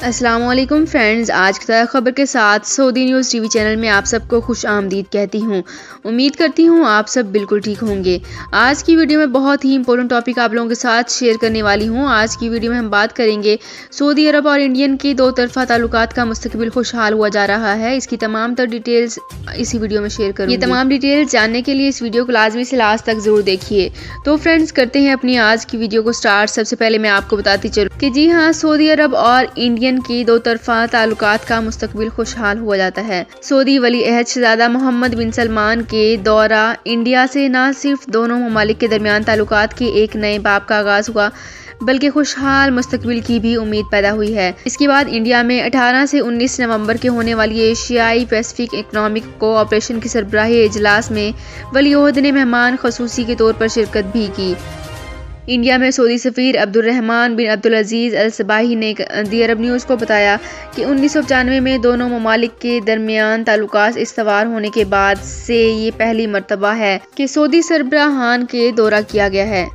السلام علیکم فرینڈز، آج کی تازہ خبر کے ساتھ سعودی نیوز ٹی وی چینل میں آپ سب کو خوش آمدید کہتی ہوں۔ امید کرتی ہوں آپ سب بالکل ٹھیک ہوں گے۔ آج کی ویڈیو میں بہت ہی امپورٹنٹ ٹاپک آپ لوگوں کے ساتھ شیئر کرنے والی ہوں۔ آج کی ویڈیو میں ہم بات کریں گے سعودی عرب اور انڈین کے دو طرفہ تعلقات کا مستقبل خوشحال ہوا جا رہا ہے۔ اس کی تمام تر ڈیٹیلز اسی ویڈیو میں شیئر کروں گی۔ یہ تمام ڈیٹیلز جاننے کے لیے اس ویڈیو کو لازمی سے لاسٹ تک ضرور دیکھیے۔ تو فرینڈز کرتے ہیں اپنی آج کی ویڈیو کو سٹارٹ۔ سب سے پہلے میں آپ کو بتاتی چلوں کہ جی ہاں، سعودی عرب اور انڈین کی دو طرفہ تعلقات کا مستقبل خوشحال ہوا جاتا ہے۔ سعودی ولی عہد شہزادہ محمد بن سلمان کے دورہ انڈیا سے نہ صرف دونوں ممالک کے درمیان تعلقات کے ایک نئے باب کا آغاز ہوا بلکہ خوشحال مستقبل کی بھی امید پیدا ہوئی ہے۔ اس کے بعد انڈیا میں 18 سے 19 نومبر کے ہونے والی ایشیائی پیسفک اکنامک کوآپریشن کی سربراہی اجلاس میں ولی عہد نے مہمان خصوصی کے طور پر شرکت بھی کی۔ انڈیا میں سعودی سفیر عبدالرحمان بن عبدالعزیز الصباحی نے دی عرب نیوز کو بتایا کہ 1995 میں دونوں ممالک کے درمیان تعلقات استوار ہونے کے بعد سے یہ پہلی مرتبہ ہے کہ سعودی سربراہان کے دورہ کیا گیا ہے۔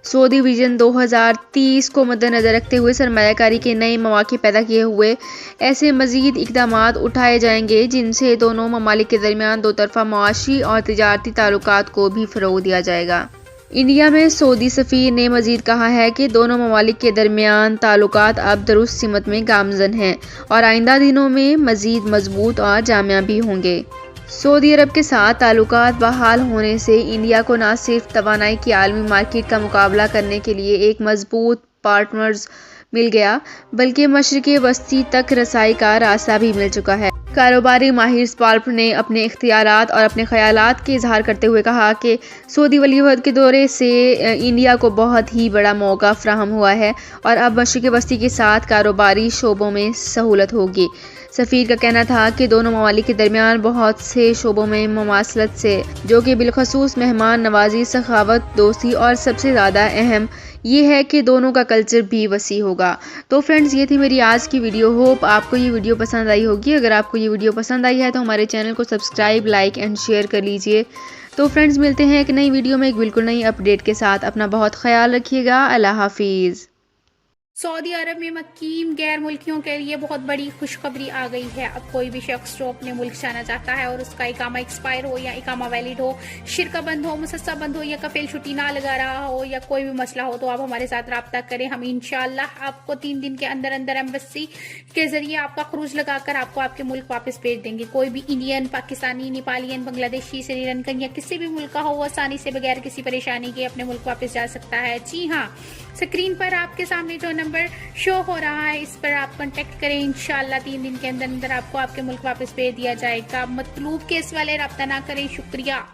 سعودی ویژن 2030 کو مد نظر رکھتے ہوئے سرمایہ کاری کے نئے مواقع پیدا کیے ہوئے ایسے مزید اقدامات اٹھائے جائیں گے جن سے دونوں ممالک کے درمیان دو طرفہ معاشی اور تجارتی تعلقات کو بھی فروغ دیا جائے گا۔ انڈیا میں سعودی سفیر نے مزید کہا ہے کہ دونوں ممالک کے درمیان تعلقات اب درست سمت میں گامزن ہیں اور آئندہ دنوں میں مزید مضبوط اور جامع بھی ہوں گے۔ سعودی عرب کے ساتھ تعلقات بحال ہونے سے انڈیا کو نہ صرف توانائی کی عالمی مارکیٹ کا مقابلہ کرنے کے لیے ایک مضبوط پارٹنرز مل گیا بلکہ مشرق وسطی تک رسائی کا راستہ بھی مل چکا ہے۔ کاروباری ماہر سپالپ نے اپنے اختیارات اور اپنے خیالات کے اظہار کرتے ہوئے کہا کہ سعودی ولی عہد کے دورے سے انڈیا کو بہت ہی بڑا موقع فراہم ہوا ہے اور اب مشرق وسطی کے ساتھ کاروباری شعبوں میں سہولت ہوگی۔ سفیر کا کہنا تھا کہ دونوں ممالک کے درمیان بہت سے شعبوں میں مماثلت سے جو کہ بالخصوص مہمان نوازی، سخاوت، دوستی اور سب سے زیادہ اہم یہ ہے کہ دونوں کا کلچر بھی وسیع ہوگا۔ تو فرینڈز، یہ تھی میری آج کی ویڈیو۔ ہوپ آپ کو یہ ویڈیو پسند آئی ہوگی۔ اگر آپ کو یہ ویڈیو پسند آئی ہے تو ہمارے چینل کو سبسکرائب، لائک اینڈ شیئر کر لیجئے۔ تو فرینڈز، ملتے ہیں ایک نئی ویڈیو میں ایک بالکل نئی اپڈیٹ کے ساتھ۔ اپنا بہت خیال رکھیے گا۔ اللہ حافظ۔ سعودی عرب میں مقیم غیر ملکیوں کے لیے بہت بڑی خوشخبری آ گئی ہے۔ اب کوئی بھی شخص جو اپنے ملک جانا چاہتا ہے اور اس کا اقامہ ایکسپائر ہو یا اقامہ ویلڈ ہو، شرکہ بند ہو، مسسہ بند ہو یا کفیل چھٹی نہ لگا رہا ہو یا کوئی بھی مسئلہ ہو تو آپ ہمارے ساتھ رابطہ کریں۔ ہم انشاءاللہ آپ کو 3 دن کے اندر ایمبیسی کے ذریعے آپ کا خروج لگا کر آپ کو آپ کے ملک واپس بھیج دیں گے۔ کوئی بھی انڈین، پاکستانی، نیپالین، بنگلہ دیشی، سری لنکن یا کسی بھی ملک کا ہو، وہ آسانی سے بغیر کسی پریشانی کے اپنے ملک واپس جا سکتا ہے۔ جی ہاں، اسکرین پر آپ کے سامنے جو نمبر شو ہو رہا ہے اس پر آپ کانٹیکٹ کریں۔ انشاءاللہ 3 دن کے اندر آپ کو آپ کے ملک واپس بھیج دیا جائے گا۔ مطلوب کیس والے رابطہ نہ کریں۔ شکریہ۔